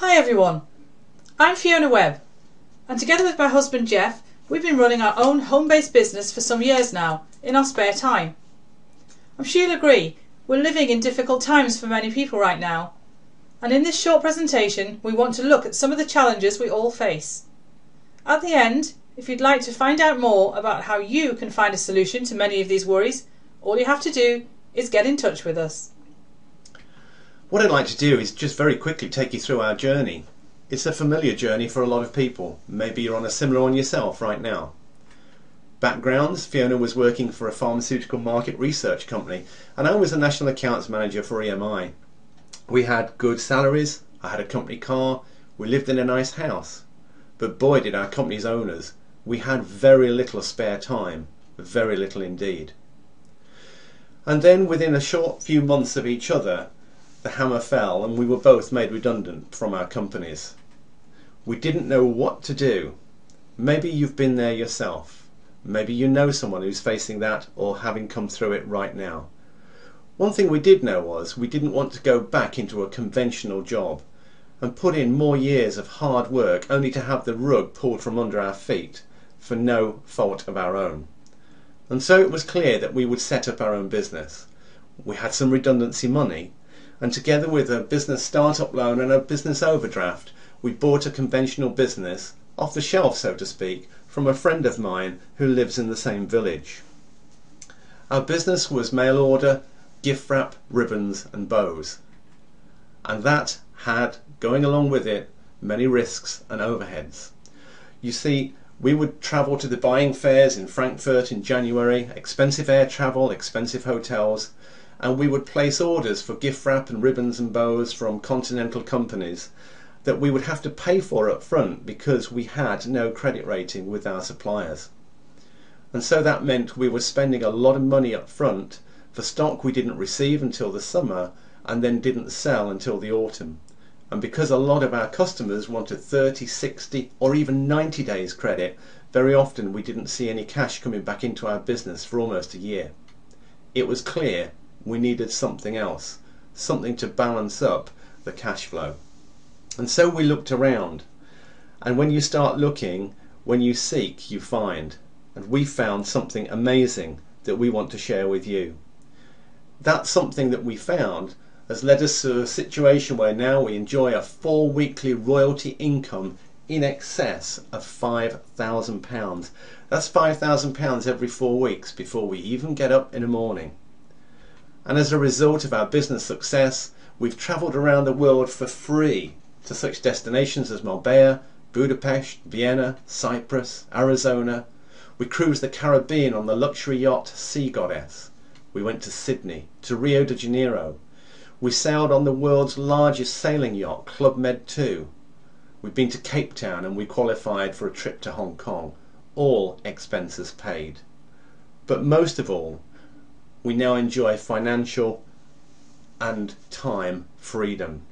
Hi everyone, I'm Fiona Webb, and together with my husband Jeff, we've been running our own home-based business for some years now, in our spare time. I'm sure you'll agree, we're living in difficult times for many people right now, and in this short presentation we want to look at some of the challenges we all face. At the end, if you'd like to find out more about how you can find a solution to many of these worries, all you have to do is get in touch with us. What I'd like to do is just very quickly take you through our journey. It's a familiar journey for a lot of people. Maybe you're on a similar one yourself right now. Backgrounds: Fiona was working for a pharmaceutical market research company and I was a national accounts manager for EMI. We had good salaries, I had a company car, we lived in a nice house. But boy did our company's owners, we had very little spare time, very little indeed. And then within a short few months of each other, the hammer fell and we were both made redundant from our companies. We didn't know what to do. Maybe you've been there yourself. Maybe you know someone who's facing that or having come through it right now. One thing we did know was we didn't want to go back into a conventional job and put in more years of hard work only to have the rug pulled from under our feet for no fault of our own. And so it was clear that we would set up our own business. We had some redundancy money, and together with a business startup loan and a business overdraft, we bought a conventional business off the shelf, so to speak, from a friend of mine who lives in the same village. Our business was mail order, gift wrap, ribbons and bows. And that had, going along with it, many risks and overheads. You see, we would travel to the buying fairs in Frankfurt in January, expensive air travel, expensive hotels, and we would place orders for gift wrap and ribbons and bows from continental companies that we would have to pay for up front because we had no credit rating with our suppliers. And so that meant we were spending a lot of money up front for stock we didn't receive until the summer and then didn't sell until the autumn. And because a lot of our customers wanted 30, 60 or even 90 days credit, very often we didn't see any cash coming back into our business for almost a year. It was clear we needed something else, something to balance up the cash flow. And so we looked around, and when you start looking, when you seek, you find. And we found something amazing that we want to share with you. That something that we found has led us to a situation where now we enjoy a full weekly royalty income in excess of £5,000. That's £5,000 every 4 weeks before we even get up in the morning. And as a result of our business success, we've travelled around the world for free to such destinations as Marbella, Budapest, Vienna, Cyprus, Arizona. We cruised the Caribbean on the luxury yacht Sea Goddess. We went to Sydney, to Rio de Janeiro. We sailed on the world's largest sailing yacht, Club Med 2. We've been to Cape Town and we qualified for a trip to Hong Kong, all expenses paid. But most of all, we now enjoy financial and time freedom.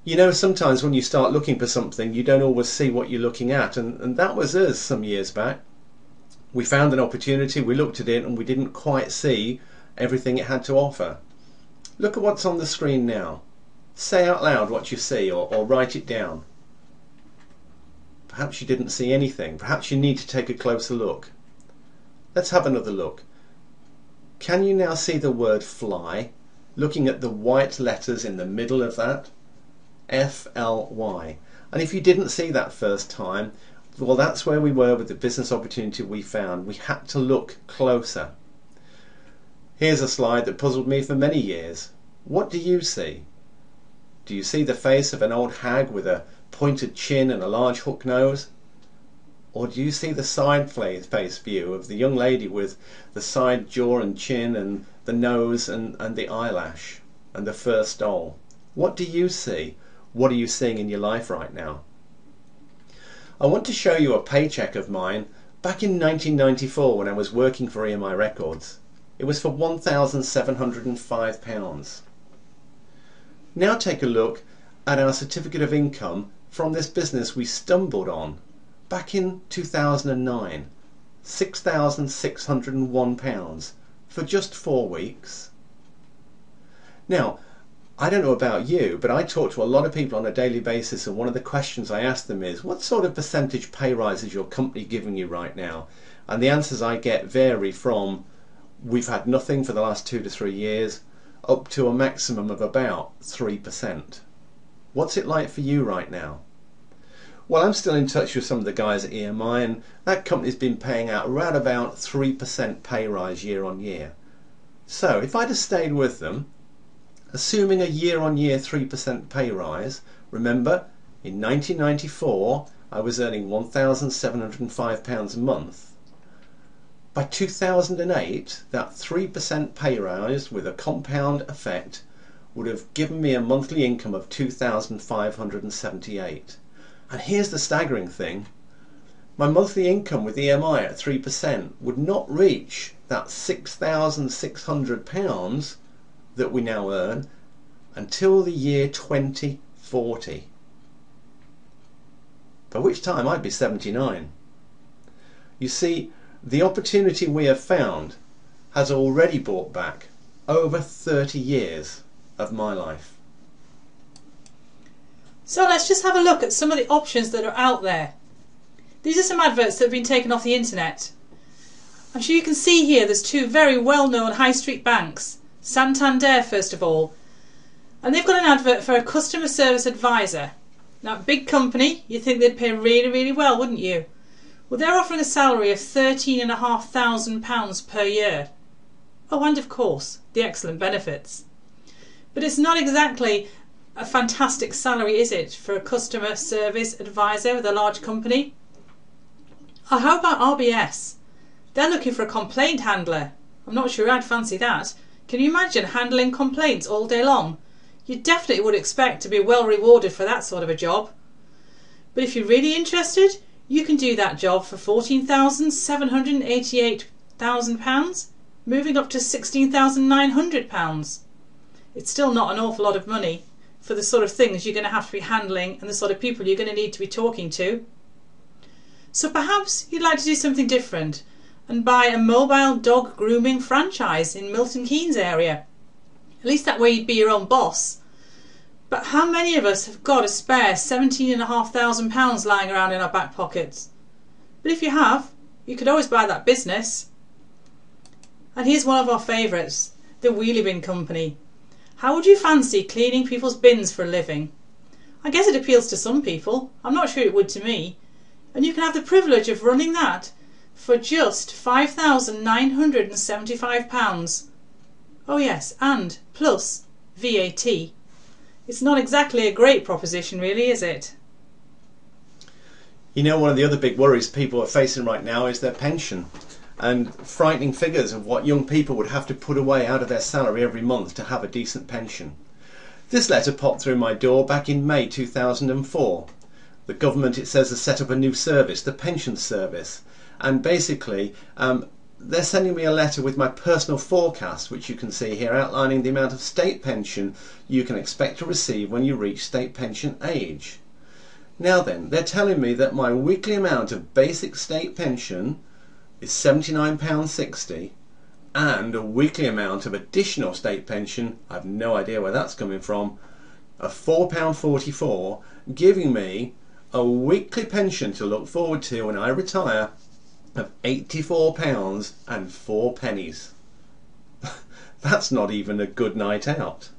You know, sometimes when you start looking for something, you don't always see what you're looking at, and that was us some years back. We found an opportunity, we looked at it, and we didn't quite see everything it had to offer. Look at what's on the screen now. Say out loud what you see, or write it down. Perhaps you didn't see anything. Perhaps you need to take a closer look. Let's have another look. Can you now see the word fly? Looking at the white letters in the middle of that? F-L-Y. And if you didn't see that first time, well, that's where we were with the business opportunity we found. We had to look closer. Here's a slide that puzzled me for many years. What do you see? Do you see the face of an old hag with a pointed chin and a large hook nose? Or do you see the side face view of the young lady with the side jaw and chin and the nose and the eyelash and the fur stole? What do you see? What are you seeing in your life right now? I want to show you a paycheck of mine back in 1994 when I was working for EMI Records. It was for £1,705. Now take a look at our certificate of income from this business we stumbled on back in 2009, £6,601 for just 4 weeks. Now, I don't know about you, but I talk to a lot of people on a daily basis, and one of the questions I ask them is, what sort of percentage pay rise is your company giving you right now? And the answers I get vary from, we've had nothing for the last 2 to 3 years, up to a maximum of about 3%. What's it like for you right now? Well, I'm still in touch with some of the guys at EMI, and that company's been paying out around about 3% pay rise year on year. So if I'd have stayed with them, assuming a year-on-year 3% pay rise, remember, in 1994 I was earning £1,705 a month. By 2008, that 3% pay rise with a compound effect would have given me a monthly income of £2,578. And here's the staggering thing, my monthly income with EMI at 3% would not reach that £6,600 that we now earn until the year 2040, by which time I'd be 79. You see, the opportunity we have found has already brought back over 30 years of my life. So let's just have a look at some of the options that are out there. These are some adverts that have been taken off the internet. I'm sure you can see here there's two very well-known high street banks. Santander first of all, and they've got an advert for a customer service advisor. Now, big company, you'd think they'd pay really well, wouldn't you? Well, they're offering a salary of £13,500 per year. Oh, and of course the excellent benefits. But it's not exactly a fantastic salary, is it, for a customer service advisor with a large company? Oh, how about RBS? They're looking for a complaint handler. I'm not sure I'd fancy that. Can you imagine handling complaints all day long? You definitely would expect to be well rewarded for that sort of a job. But if you're really interested, you can do that job for £14,788, moving up to £16,900. It's still not an awful lot of money for the sort of things you're going to have to be handling and the sort of people you're going to need to be talking to. So perhaps you'd like to do something different and buy a mobile dog grooming franchise in Milton Keynes area. At least that way you'd be your own boss. But how many of us have got a spare £17,500 lying around in our back pockets? But if you have, you could always buy that business. And here's one of our favourites, the Wheelie Bin Company. How would you fancy cleaning people's bins for a living? I guess it appeals to some people. I'm not sure it would to me. And you can have the privilege of running that for just £5,975. Oh yes, and plus VAT. It's not exactly a great proposition really, is it? You know, one of the other big worries people are facing right now is their pension, and frightening figures of what young people would have to put away out of their salary every month to have a decent pension. This letter popped through my door back in May 2004. The government, it says, has set up a new service, the Pension Service, and basically they're sending me a letter with my personal forecast, which you can see here, outlining the amount of state pension you can expect to receive when you reach state pension age. Now then, they're telling me that my weekly amount of basic state pension is £79.60, and a weekly amount of additional state pension, I've no idea where that's coming from, of £4.44, giving me a weekly pension to look forward to when I retire of £84.04. That's not even a good night out.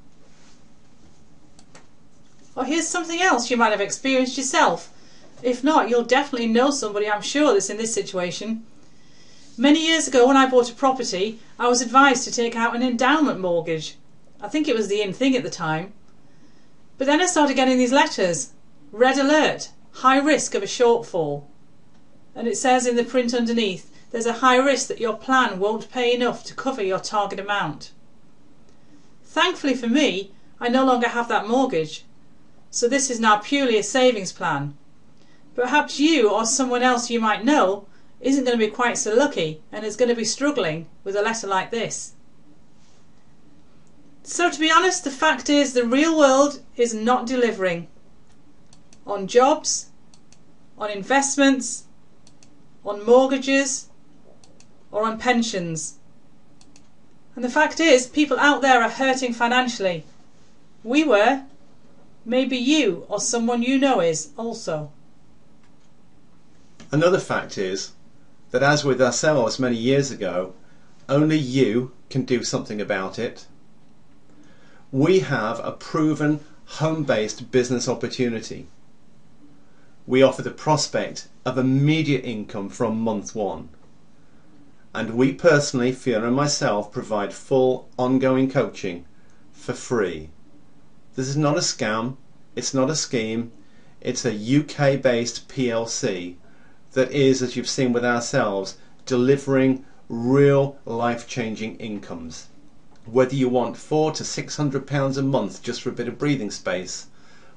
Well, here's something else you might have experienced yourself. If not, you'll definitely know somebody, I'm sure, that's in this situation. Many years ago when I bought a property, I was advised to take out an endowment mortgage. I think it was the in thing at the time. But then I started getting these letters. Red alert, high risk of a shortfall. And it says in the print underneath, there's a high risk that your plan won't pay enough to cover your target amount. Thankfully for me, I no longer have that mortgage. So this is now purely a savings plan. Perhaps you or someone else you might know isn't going to be quite so lucky and is going to be struggling with a letter like this. So to be honest, the fact is the real world is not delivering on jobs, on investments, on mortgages, or on pensions. And the fact is people out there are hurting financially. We were. Maybe you or someone you know is also. Another fact is that, as with ourselves many years ago, only you can do something about it. We have a proven home-based business opportunity. We offer the prospect of immediate income from month one. And we personally, Fiona and myself, provide full ongoing coaching for free. This is not a scam, it's not a scheme, it's a UK-based PLC that is, as you've seen with ourselves, delivering real life-changing incomes. Whether you want £400 to £600 a month just for a bit of breathing space,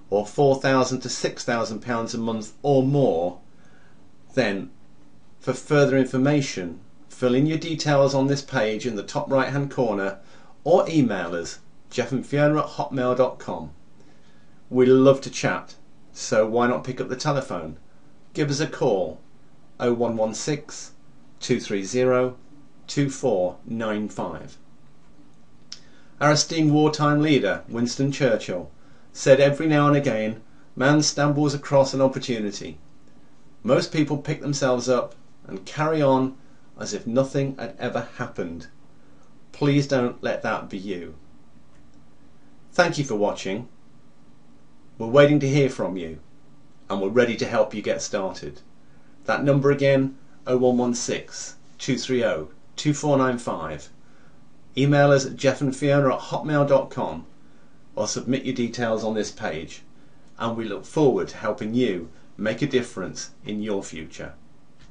or £4,000 to £6,000 a month or more, then for further information, fill in your details on this page in the top right hand corner, or email us, jeffandfiona@hotmail.com. We love to chat, so why not pick up the telephone? Give us a call, 0116 230 2495. Our esteemed wartime leader, Winston Churchill, said every now and again, man stumbles across an opportunity. Most people pick themselves up and carry on as if nothing had ever happened. Please don't let that be you. Thank you for watching. We're waiting to hear from you, and we're ready to help you get started. That number again, 0116 230 2495. Email us at jeffandfiona@hotmail.com or submit your details on this page, and we look forward to helping you make a difference in your future.